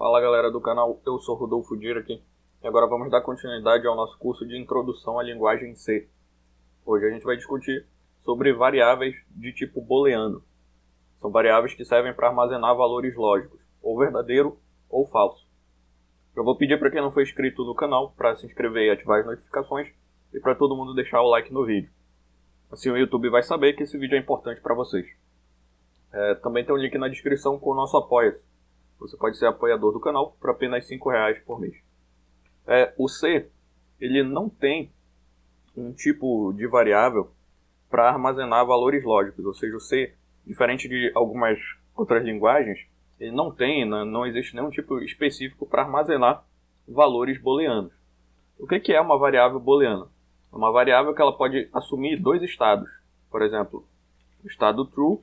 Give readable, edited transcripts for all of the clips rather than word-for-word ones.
Fala galera do canal, eu sou Rodolfo Dira aqui e agora vamos dar continuidade ao nosso curso de Introdução à Linguagem C. Hoje a gente vai discutir sobre variáveis de tipo booleano. São variáveis que servem para armazenar valores lógicos, ou verdadeiro ou falso. Eu vou pedir para quem não foi inscrito no canal para se inscrever e ativar as notificações e para todo mundo deixar o like no vídeo. Assim o YouTube vai saber que esse vídeo é importante para vocês. Também tem um link na descrição com o nosso Apoia-se. Você pode ser apoiador do canal por apenas R$5 por mês. O C, ele não tem um tipo de variável para armazenar valores lógicos. Ou seja, o C, diferente de algumas outras linguagens, ele não existe nenhum tipo específico para armazenar valores booleanos. O que é uma variável booleana? É uma variável que ela pode assumir dois estados. Por exemplo, o estado true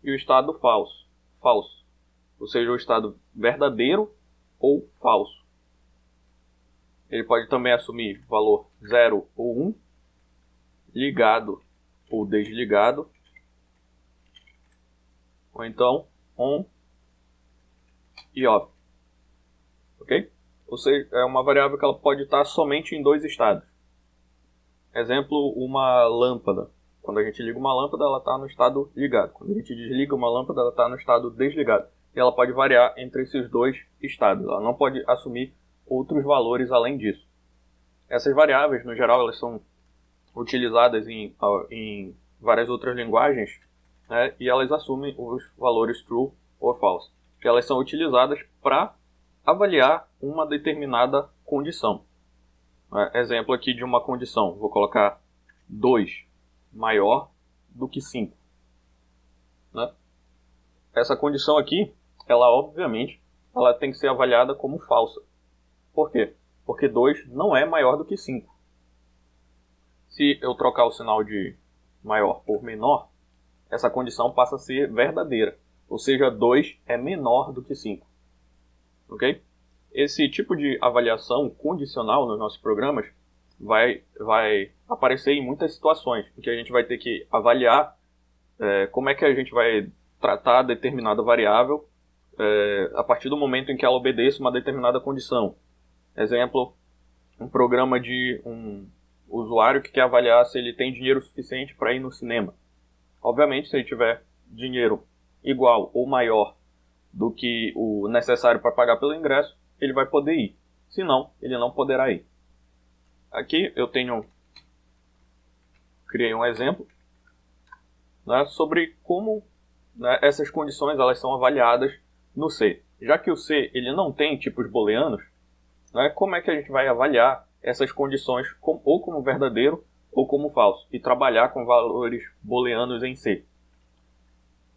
e o estado falso. Ou seja, o estado verdadeiro ou falso. Ele pode também assumir valor 0 ou 1, ligado ou desligado, ou então on e off. Ok? Ou seja, é uma variável que ela pode estar somente em dois estados. Exemplo, uma lâmpada. Quando a gente liga uma lâmpada, ela está no estado ligado. Quando a gente desliga uma lâmpada, ela está no estado desligado. E ela pode variar entre esses dois estados. Ela não pode assumir outros valores além disso. Essas variáveis, no geral, elas são utilizadas em várias outras linguagens, né, e elas assumem os valores true ou false. Que elas são utilizadas para avaliar uma determinada condição. Exemplo aqui de uma condição. Vou colocar 2 maior do que 5. Né? Essa condição aqui, obviamente, ela tem que ser avaliada como falsa. Por quê? Porque 2 não é maior do que 5. Se eu trocar o sinal de maior por menor, essa condição passa a ser verdadeira. Ou seja, 2 é menor do que 5. Ok? Esse tipo de avaliação condicional nos nossos programas vai aparecer em muitas situações, em que a gente vai ter que avaliar como é que a gente vai tratar determinada variável a partir do momento em que ela obedeça uma determinada condição. Exemplo, um programa de um usuário que quer avaliar se ele tem dinheiro suficiente para ir no cinema. Obviamente, se ele tiver dinheiro igual ou maior do que o necessário para pagar pelo ingresso, ele vai poder ir. Se não, ele não poderá ir. Aqui eu criei um exemplo, né, sobre como, né, essas condições elas são avaliadas no C. Já que o C ele não tem tipos booleanos, né, como é que a gente vai avaliar essas condições ou como verdadeiro ou como falso e trabalhar com valores booleanos em C?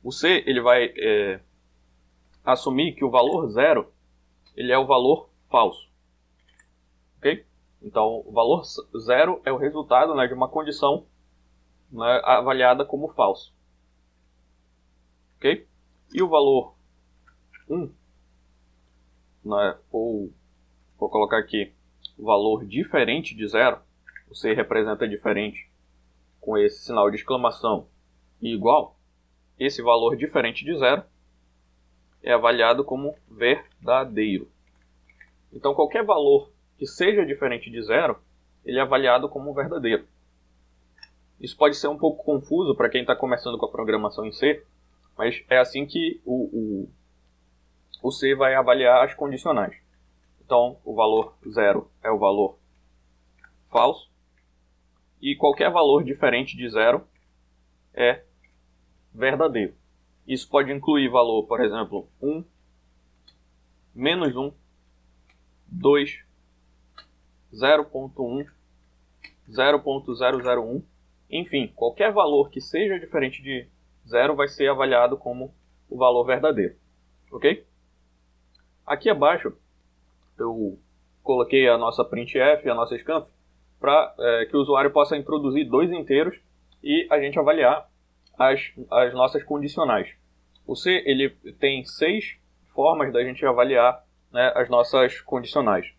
O C ele vai assumir que o valor 0 ele é o valor falso. Ok? Então, o valor 0 é o resultado, né, de uma condição, né, avaliada como falso. Ok? E o valor 1, né, ou vou colocar aqui o valor diferente de 0, o C representa diferente com esse sinal de exclamação e igual, esse valor diferente de 0 é avaliado como verdadeiro. Então, qualquer valor que seja diferente de 0, ele é avaliado como verdadeiro. Isso pode ser um pouco confuso para quem está começando com a programação em C, mas é assim que o C vai avaliar as condicionais. Então, o valor 0 é o valor falso, e qualquer valor diferente de 0 é verdadeiro. Isso pode incluir valor, por exemplo, 1, menos 1, 2, 0.1, 0.001, enfim, qualquer valor que seja diferente de 0 vai ser avaliado como o valor verdadeiro. Ok? Aqui abaixo eu coloquei a nossa printf e a nossa scanf para que o usuário possa introduzir dois inteiros e a gente avaliar as nossas condicionais. O C ele tem 6 formas da gente avaliar, né, as nossas condicionais.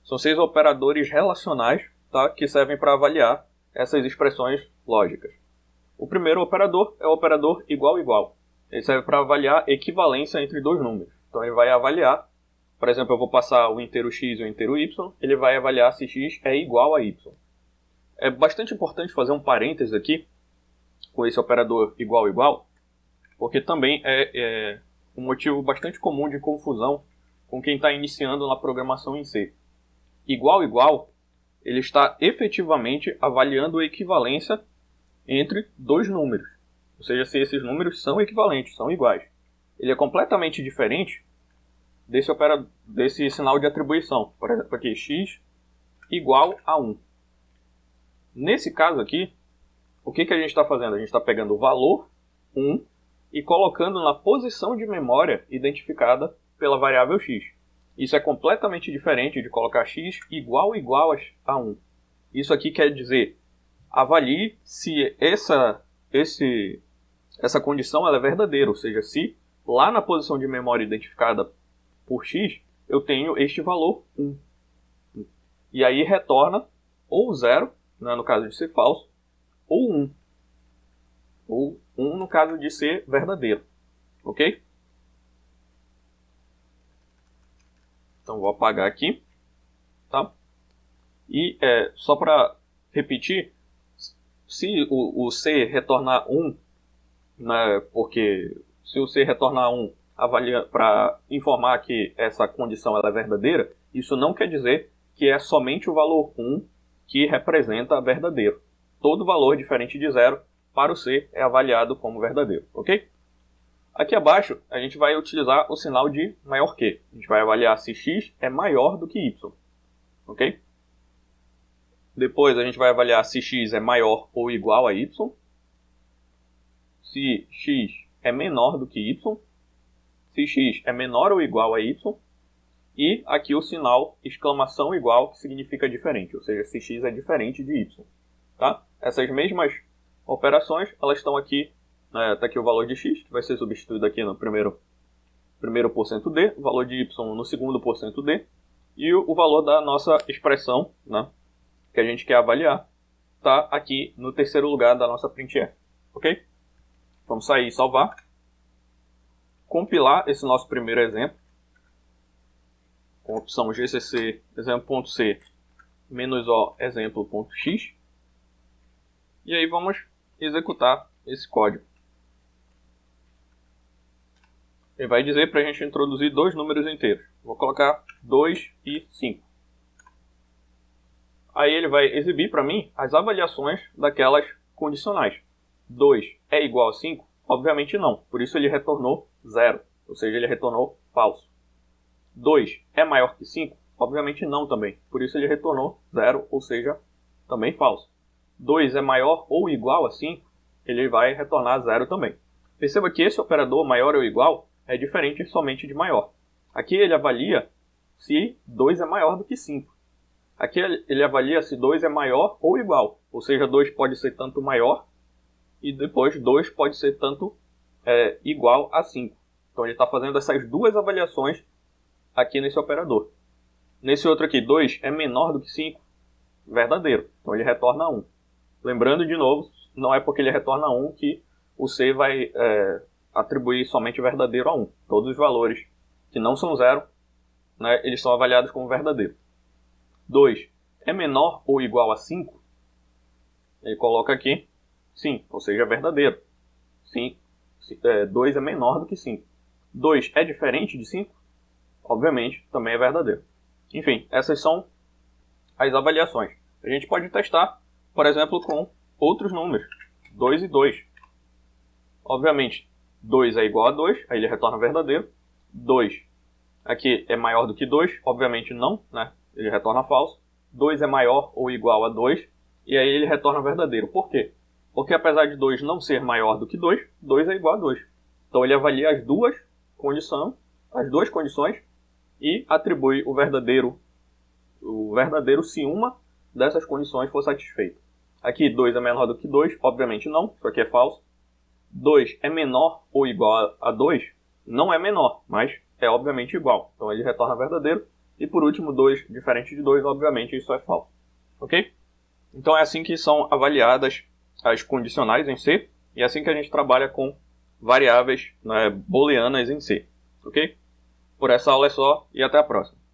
São 6 operadores relacionais, tá, que servem para avaliar essas expressões lógicas. O primeiro operador é o operador igual igual. Ele serve para avaliar equivalência entre dois números. Então ele vai avaliar por exemplo, eu vou passar o inteiro x e o inteiro y, ele vai avaliar se x é igual a y. É bastante importante fazer um parênteses aqui com esse operador igual, porque também é um motivo bastante comum de confusão com quem está iniciando na programação em C. Igual, ele está efetivamente avaliando a equivalência entre dois números. Ou seja, se esses números são equivalentes, são iguais. Ele é completamente diferente desse sinal de atribuição. Por exemplo, aqui, x igual a 1. Nesse caso aqui, o que a gente está fazendo? A gente está pegando o valor 1 e colocando na posição de memória identificada pela variável x. Isso é completamente diferente de colocar x igual a 1. Isso aqui quer dizer, avalie se essa condição ela é verdadeira, ou seja, se lá na posição de memória identificada por x, eu tenho este valor 1. E aí retorna ou 0, né, no caso de ser falso, ou 1. Ou 1 no caso de ser verdadeiro. Ok? Então vou apagar aqui. Tá? E só para repetir, se o C retornar 1, né, porque se o C retornar 1 para informar que essa condição ela é verdadeira, isso não quer dizer que é somente o valor 1 que representa verdadeiro. Todo valor diferente de 0 para o C é avaliado como verdadeiro, ok? Aqui abaixo a gente vai utilizar o sinal de maior que. A gente vai avaliar se x é maior do que y, ok? Depois a gente vai avaliar se x é maior ou igual a y, se x é menor do que y, se x é menor ou igual a y, e aqui o sinal exclamação igual, que significa diferente, ou seja, se x é diferente de y. Tá? Essas mesmas operações, elas estão aqui, está aqui o valor de x, que vai ser substituído aqui no primeiro %d, o valor de y no segundo %d, e o valor da nossa expressão, né, que a gente quer avaliar, está aqui no terceiro lugar da nossa printf. Ok? Vamos sair e salvar. Compilar esse nosso primeiro exemplo, com a opção gcc exemplo.c -o exemplo.x. E aí vamos executar esse código. Ele vai dizer para a gente introduzir dois números inteiros. Vou colocar 2 e 5. Aí ele vai exibir para mim as avaliações daquelas condicionais. 2 é igual a 5? Obviamente não. Por isso ele retornou 0. Ou seja, ele retornou falso. 2 é maior que 5? Obviamente não também. Por isso ele retornou 0, ou seja, também falso. 2 é maior ou igual a 5? Ele vai retornar 0 também. Perceba que esse operador maior ou igual é diferente somente de maior. Aqui ele avalia se 2 é maior do que 5. Aqui ele avalia se 2 é maior ou igual. Ou seja, 2 pode ser tanto maior e depois 2 pode ser tanto igual a 5. Então ele está fazendo essas duas avaliações aqui nesse operador. Nesse outro aqui, 2 é menor do que 5? Verdadeiro. Então ele retorna 1. Lembrando de novo, não é porque ele retorna 1 que o C vai atribuir somente verdadeiro a 1. Todos os valores que não são 0, né, eles são avaliados como verdadeiro. 2 é menor ou igual a 5? Ele coloca aqui, sim, ou seja, verdadeiro. Sim, 2 é menor do que 5. 2 é diferente de 5? Obviamente, também é verdadeiro. Enfim, essas são as avaliações. A gente pode testar, por exemplo, com outros números. 2 e 2. Obviamente, 2 é igual a 2, aí ele retorna verdadeiro. 2 aqui é maior do que 2, obviamente não, né? Ele retorna falso. 2 é maior ou igual a 2, e aí ele retorna verdadeiro. Por quê? Porque apesar de 2 não ser maior do que 2, 2 é igual a 2. Então ele avalia as duas condições e atribui o verdadeiro se uma dessas condições for satisfeita. Aqui 2 é menor do que 2, obviamente não, isso aqui é falso. 2 é menor ou igual a 2, não é menor, mas é obviamente igual. Então ele retorna verdadeiro. E por último, 2 diferente de 2, obviamente isso é falso. Ok? Então é assim que são avaliadas as condicionais em C, e é assim que a gente trabalha com variáveis, né, booleanas em C. Ok? Por essa aula é só e até a próxima.